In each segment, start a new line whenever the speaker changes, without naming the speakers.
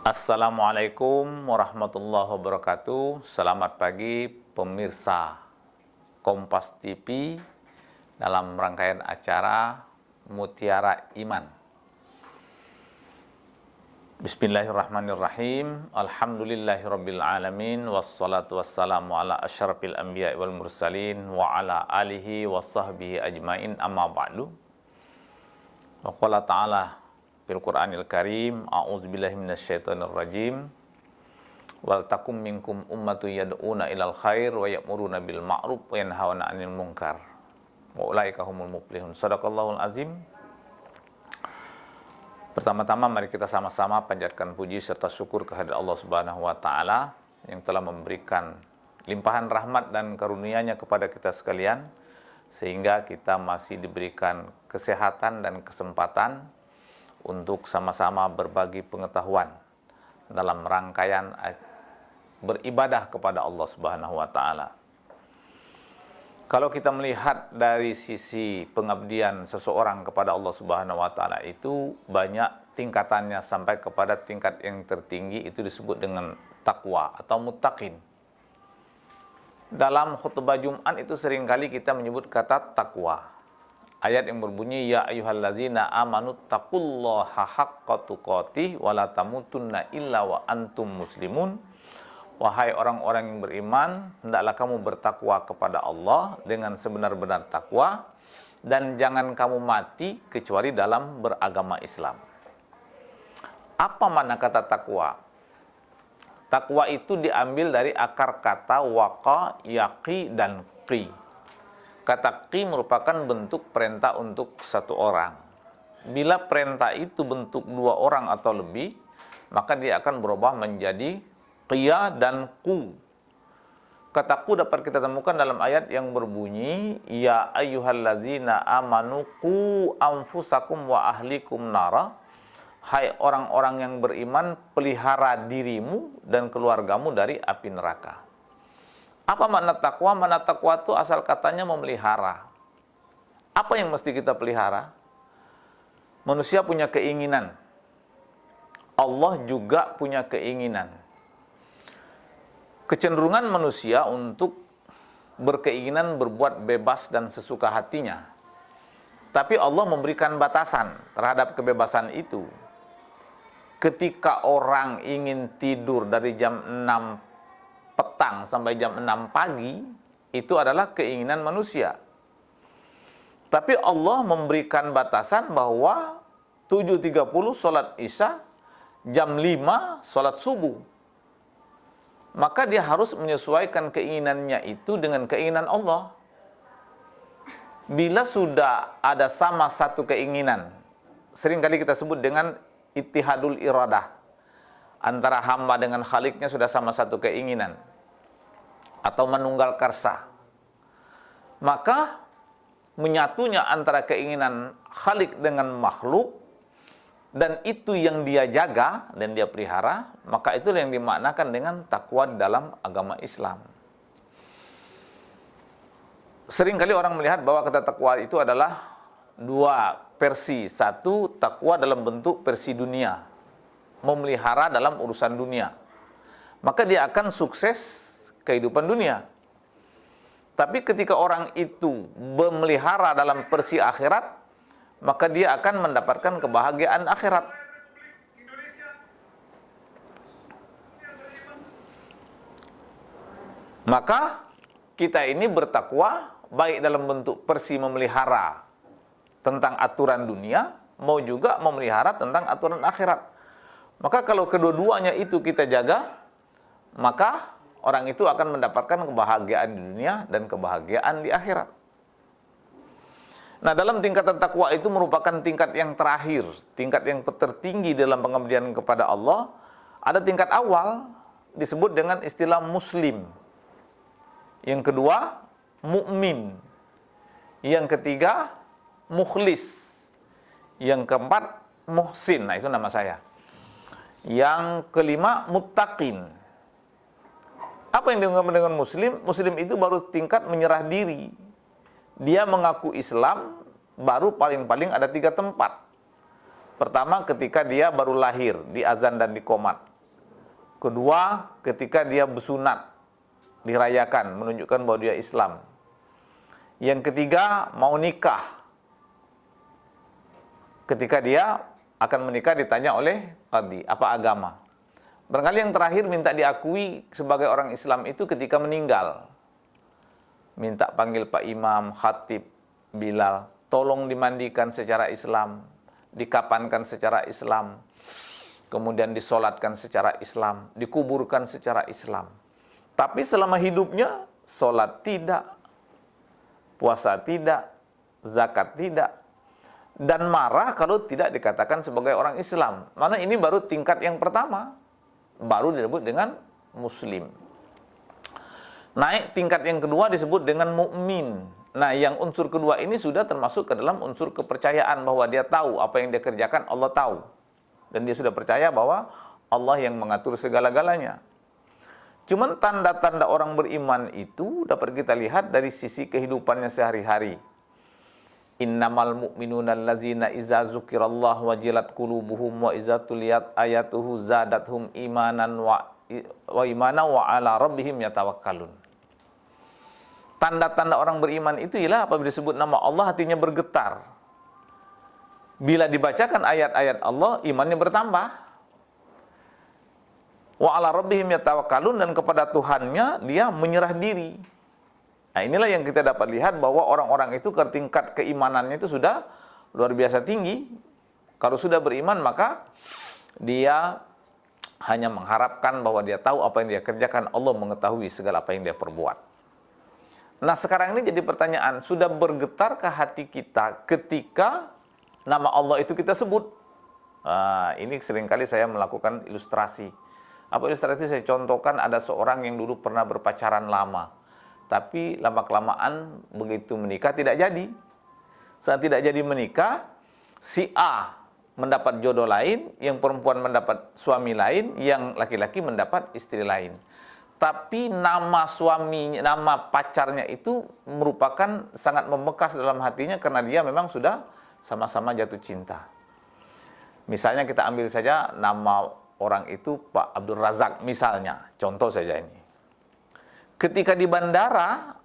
Assalamualaikum warahmatullahi wabarakatuh. Selamat pagi pemirsa Kompas TV dalam rangkaian acara Mutiara Iman. Bismillahirrahmanirrahim. Alhamdulillahirabbil alamin wassalatu wassalamu ala asyrafil anbiya'i wal mursalin wa ala alihi washabbihi ajmain, amma ba'du. Wa qala ta'ala fil Qur'anil Karim, a'udzubillahi minasyaitonir rajim. Wal takum minkum ummatun yad'una ilal khair wa ya'muruna bil ma'ruf wa yanhauna 'anil munkar. Wa ulaika humul muflihun. Shadaqallahul azim. Pertama-tama mari kita sama-sama panjatkan puji serta syukur kehadirat Allah Subhanahu wa taala yang telah memberikan limpahan rahmat dan karunia-Nya kepada kita sekalian sehingga kita masih diberikan kesehatan dan kesempatan untuk sama-sama berbagi pengetahuan dalam rangkaian beribadah kepada Allah Subhanahu wa taala. Kalau kita melihat dari sisi pengabdian seseorang kepada Allah Subhanahu wa taala itu banyak tingkatannya sampai kepada tingkat yang tertinggi, itu disebut dengan takwa atau muttaqin. Dalam khutbah Jumat itu seringkali kita menyebut kata takwa. Ayat yang berbunyi, ya ayyuhallazina amanu taqullaha haqqa tuqatih wa la tamutunna illa wa antum muslimun. Wahai orang-orang yang beriman, hendaklah kamu bertakwa kepada Allah dengan sebenar-benar takwa dan jangan kamu mati kecuali dalam beragama Islam. Apa makna kata takwa? Takwa itu diambil dari akar kata waqa, yaqi, dan qi. Kata qi merupakan bentuk perintah untuk satu orang. Bila perintah itu bentuk dua orang atau lebih, maka dia akan berubah menjadi qiya dan qu. Kata qu dapat kita temukan dalam ayat yang berbunyi, ya ayyuhallazina amanu qu anfusakum wa ahlikum nara. Hai orang-orang yang beriman, pelihara dirimu dan keluargamu dari api neraka. Apa makna takwa? Makna takwa itu asal katanya memelihara. Apa yang mesti kita pelihara? Manusia punya keinginan. Allah juga punya keinginan. Kecenderungan manusia untuk berkeinginan berbuat bebas dan sesuka hatinya. Tapi Allah memberikan batasan terhadap kebebasan itu. Ketika orang ingin tidur dari jam 6 petang sampai jam 6 pagi, itu adalah keinginan manusia. Tapi Allah memberikan batasan bahwa 7.30 sholat isya, jam 5 sholat subuh. Maka dia harus menyesuaikan keinginannya itu dengan keinginan Allah. Bila sudah ada sama satu keinginan, seringkali kita sebut dengan ittihadul iradah, antara hamba dengan Khaliknya sudah sama satu keinginan, atau manunggal karsa, maka menyatunya antara keinginan Khalik dengan makhluk, dan itu yang dia jaga dan dia pelihara, maka itulah yang dimaknakan dengan takwa dalam agama Islam. Seringkali orang melihat bahwa kata takwa itu adalah dua versi. Satu, takwa dalam bentuk versi dunia, memelihara dalam urusan dunia, maka dia akan sukses kehidupan dunia. Tapi ketika orang itu memelihara dalam versi akhirat, maka dia akan mendapatkan kebahagiaan akhirat. Maka kita ini bertakwa baik dalam bentuk versi memelihara tentang aturan dunia, mau juga memelihara tentang aturan akhirat. Maka kalau kedua-duanya itu kita jaga, maka orang itu akan mendapatkan kebahagiaan di dunia dan kebahagiaan di akhirat. Nah, dalam tingkatan takwa itu merupakan tingkat yang terakhir, tingkat yang tertinggi dalam pengabdian kepada Allah. Ada tingkat awal disebut dengan istilah muslim. Yang kedua, mukmin. Yang ketiga, mukhlis. Yang keempat, muhsin. Nah, itu nama saya. Yang kelima, muttaqin. Apa yang diungkapkan dengan muslim? Muslim itu baru tingkat menyerah diri. Dia mengaku Islam baru paling-paling ada 3 tempat. Pertama, ketika dia baru lahir, di azan dan di qomat. Kedua, ketika dia bersunat, dirayakan, menunjukkan bahwa dia Islam. Yang ketiga, mau nikah. Ketika dia akan menikah ditanya oleh qadhi, apa agama? Barangkali yang terakhir minta diakui sebagai orang Islam itu ketika meninggal. Minta panggil Pak Imam, Khatib, Bilal, tolong dimandikan secara Islam, dikapankan secara Islam, kemudian disolatkan secara Islam, dikuburkan secara Islam. Tapi selama hidupnya, solat tidak, puasa tidak, zakat tidak, dan marah kalau tidak dikatakan sebagai orang Islam. Mana ini baru tingkat yang pertama, baru disebut dengan Muslim. Naik tingkat yang kedua disebut dengan mukmin. Nah, yang unsur kedua ini sudah termasuk ke dalam unsur kepercayaan bahwa dia tahu apa yang dia kerjakan, Allah tahu. Dan dia sudah percaya bahwa Allah yang mengatur segala-galanya. Cuman tanda-tanda orang beriman itu dapat kita lihat dari sisi kehidupannya sehari-hari. Innamal mu'minuna allazina iza zukirallah wajilat qulubuhum wa iza tuliyat ayatuhu zadathum imanan wa ala rabbihim yatawakkalun. Tanda-tanda orang beriman itu ialah apabila disebut nama Allah hatinya bergetar. Bila dibacakan ayat-ayat Allah, imannya bertambah. Wa ala rabbihim yatawakkalun, dan kepada Tuhannya dia menyerah diri. Nah, inilah yang kita dapat lihat bahwa orang-orang itu ke tingkat keimanannya itu sudah luar biasa tinggi. Kalau sudah beriman maka dia hanya mengharapkan bahwa dia tahu apa yang dia kerjakan, Allah mengetahui segala apa yang dia perbuat. Nah, sekarang ini jadi pertanyaan, sudah bergetarkah hati kita ketika nama Allah itu kita sebut? Nah, ini seringkali saya melakukan ilustrasi. Apa ilustrasi? Saya contohkan ada seorang yang dulu pernah berpacaran lama, tapi lama-kelamaan begitu menikah tidak jadi. Saat tidak jadi menikah, si A mendapat jodoh lain, yang perempuan mendapat suami lain, yang laki-laki mendapat istri lain. Tapi nama suaminya, nama pacarnya itu merupakan sangat membekas dalam hatinya karena dia memang sudah sama-sama jatuh cinta. Misalnya kita ambil saja nama orang itu Pak Abdul Razak misalnya, contoh saja ini. Ketika di bandara,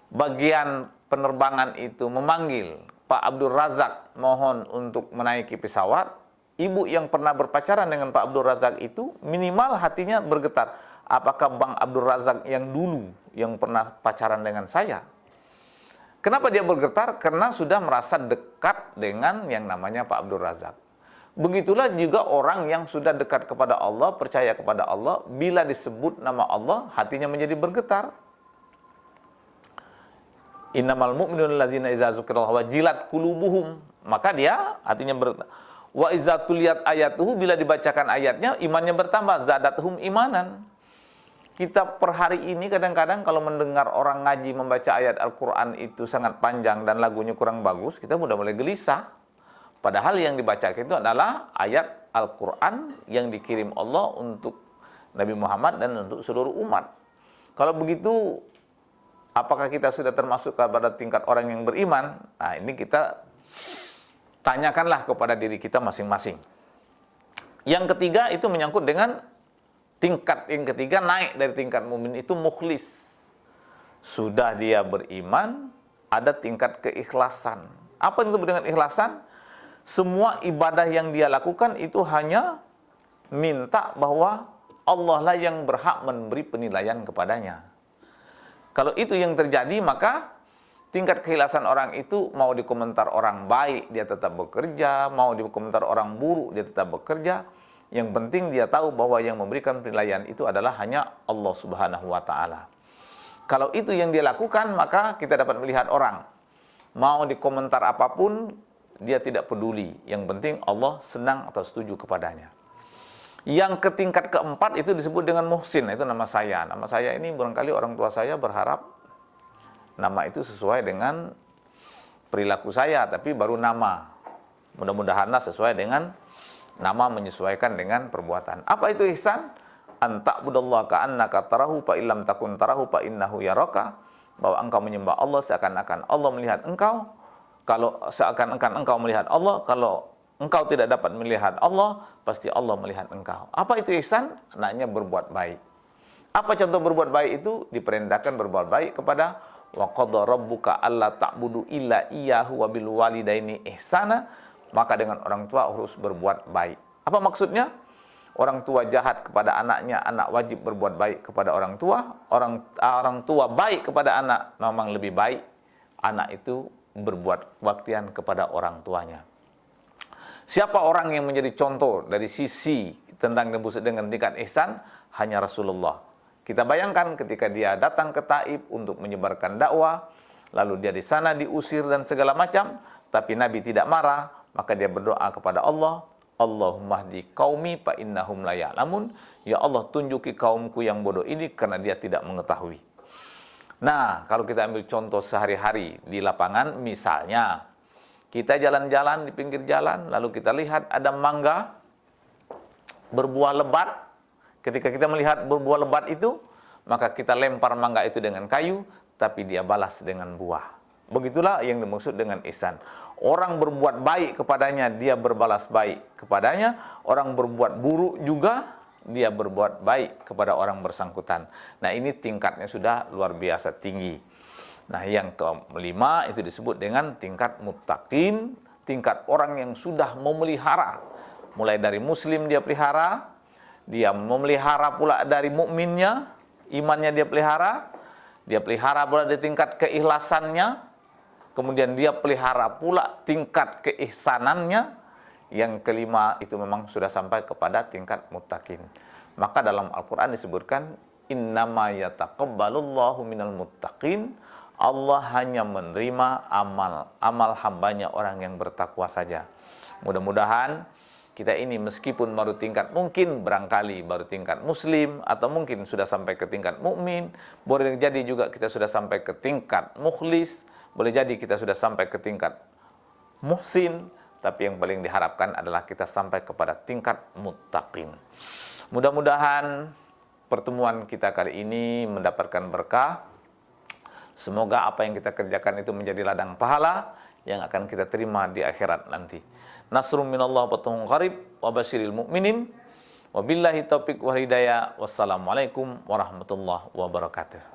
bagian penerbangan itu memanggil Pak Abdul Razak mohon untuk menaiki pesawat, ibu yang pernah berpacaran dengan Pak Abdul Razak itu minimal hatinya bergetar. Apakah Bang Abdul Razak yang dulu yang pernah pacaran dengan saya? Kenapa dia bergetar? Karena sudah merasa dekat dengan yang namanya Pak Abdul Razak. Begitulah juga orang yang sudah dekat kepada Allah, percaya kepada Allah, bila disebut nama Allah, hatinya menjadi bergetar. Innamal mu'minuna allazina idza dzukirallahu wajilat qulubuhum, maka dia hatinya bergetar. Wa idza tuliyat ayatuhu, bila dibacakan ayatnya imannya bertambah, zadathum imanan. Kita per hari ini kadang-kadang kalau mendengar orang ngaji membaca ayat Al-Quran itu sangat panjang dan lagunya kurang bagus, kita mudah mulai gelisah. Padahal yang dibaca itu adalah ayat Al-Quran yang dikirim Allah untuk Nabi Muhammad dan untuk seluruh umat. Kalau begitu, apakah kita sudah termasuk kepada tingkat orang yang beriman? Nah, ini kita tanyakanlah kepada diri kita masing-masing. Yang ketiga itu menyangkut dengan tingkat yang ketiga, naik dari tingkat mukmin itu mukhlis. Sudah dia beriman, ada tingkat keikhlasan. Apa yang disebut dengan ikhlasan? Semua ibadah yang dia lakukan itu hanya minta bahwa Allah lah yang berhak memberi penilaian kepadanya. Kalau itu yang terjadi, maka tingkat keikhlasan orang itu mau dikomentar orang baik, dia tetap bekerja, mau dikomentar orang buruk, dia tetap bekerja. Yang penting dia tahu bahwa yang memberikan penilaian itu adalah hanya Allah Subhanahu wa Ta'ala. Kalau itu yang dia lakukan, maka kita dapat melihat orang mau dikomentar apapun, dia tidak peduli. Yang penting Allah senang atau setuju kepadanya. Yang ke tingkat keempat itu disebut dengan muhsin. Itu nama saya. Nama saya ini barangkali orang tua saya berharap nama itu sesuai dengan perilaku saya, tapi baru nama. Mudah-mudahanlah sesuai dengan nama, menyesuaikan dengan perbuatan. Apa itu ihsan? Anta'budallaha ka'annaka tarahu fa illam takun tarahu fa innahu yaraka. Bahwa engkau menyembah Allah seakan-akan Allah melihat engkau. Kalau seakan-akan engkau melihat Allah, kalau engkau tidak dapat melihat Allah, pasti Allah melihat engkau. Apa itu ihsan? Anaknya berbuat baik. Apa contoh berbuat baik itu? Diperintahkan berbuat baik kepada wa qadha rabbuka alla ta'budu illa iyyahu wa bil walidaini ihsana. Maka dengan orang tua harus berbuat baik. Apa maksudnya? Orang tua jahat kepada anaknya, anak wajib berbuat baik kepada orang tua. Orang tua baik kepada anak, memang lebih baik anak itu berbuat baktian kepada orang tuanya. Siapa orang yang menjadi contoh dari sisi tentang disebut dengan tingkat ihsan? Hanya Rasulullah. Kita bayangkan ketika dia datang ke Taif untuk menyebarkan dakwah, lalu dia di sana diusir dan segala macam, tapi Nabi tidak marah, maka dia berdoa kepada Allah, Allahumma hdi qaumi fa innahum la ya'lamun. Ya Allah, tunjuki kaumku yang bodoh ini karena dia tidak mengetahui. Nah, kalau kita ambil contoh sehari-hari di lapangan, misalnya kita jalan-jalan di pinggir jalan, lalu kita lihat ada mangga berbuah lebat. Ketika kita melihat berbuah lebat itu, maka kita lempar mangga itu dengan kayu, tapi dia balas dengan buah. Begitulah yang dimaksud dengan ihsan. Orang berbuat baik kepadanya, dia berbalas baik kepadanya. Orang berbuat buruk juga, dia berbuat baik kepada orang bersangkutan. Nah, ini tingkatnya sudah luar biasa tinggi. Nah, yang kelima itu disebut dengan tingkat muttaqin, tingkat orang yang sudah memelihara. Mulai dari muslim dia pelihara, dia memelihara pula dari mukminnya, imannya dia pelihara pula di tingkat keikhlasannya, kemudian dia pelihara pula tingkat keihsanannya. Yang kelima itu memang sudah sampai kepada tingkat muttaqin. Maka dalam Al-Quran disebutkan, innama yataqabbalullahu minal muttaqin. Allah hanya menerima amal hambanya orang yang bertakwa saja. Mudah-mudahan kita ini meskipun baru tingkat, mungkin barangkali baru tingkat muslim, atau mungkin sudah sampai ke tingkat mukmin, boleh jadi juga kita sudah sampai ke tingkat mukhlis, boleh jadi kita sudah sampai ke tingkat muhsin, tapi yang paling diharapkan adalah kita sampai kepada tingkat muttaqin. Mudah-mudahan pertemuan kita kali ini mendapatkan berkah. Semoga apa yang kita kerjakan itu menjadi ladang pahala yang akan kita terima di akhirat nanti. Nasrun minallah wa fathun qarib wa basyiril mu'minin. Wabillahi taufiq wal hidayah. Wassalamualaikum warahmatullahi wabarakatuh.